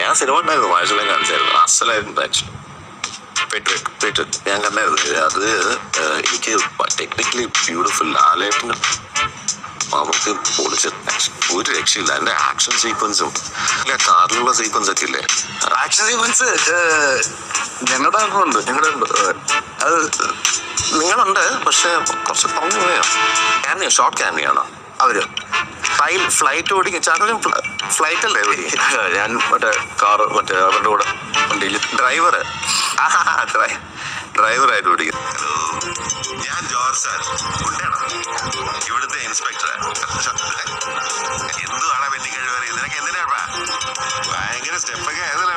ഞാൻ സിനിമ ഉണ്ടായിരുന്നു, മാഷിനെ കാണിച്ചായിരുന്നു, അസലായിരുന്നു ആക്ച്വലി. ഞാൻ കണ്ടായിരുന്നു അത്. എനിക്ക് ടെക്നിക്കലി ബ്യൂട്ടിഫുൾ. ലാലേട്ടന് നമുക്ക് പൊളിച്ച് ഒരു രക്ഷയില്ല. അതിന്റെ ആക്ഷൻ സീക്വൻസും കാറിലുള്ള സീക്വൻസ് ഒക്കെ ഇല്ലേ, ആക്ഷൻ സീക്വൻസ് ഞങ്ങളുടെ ഉണ്ട്. അത് നിങ്ങളുണ്ട്, പക്ഷെ കുറച്ച് കുറഞ്ഞു പോയോ? ക്യാമിയോ, ഷോർട്ട് ക്യാമിയാണോ അവര്? ഫ്ലൈറ്റ് ഓടിക്കും ചാട്ടലും ഫ്ലൈറ്റ് അല്ലേ? ഞാൻ മറ്റേ കാറ് മറ്റേ അവരുടെ കൂടെ വണ്ടിയിൽ ഡ്രൈവറായിട്ട് ഓടിക്കും. ഞാൻ ജോർജ് സാർ, ഇവിടുത്തെ ഇൻസ്പെക്ടറാണ്. എന്തുവാണ് പെണ്ണി കഴിവ്? നിനക്ക് എന്തിനാ ഭയങ്കര സ്റ്റെപ്പൊക്കെ ആയതല്ലേ?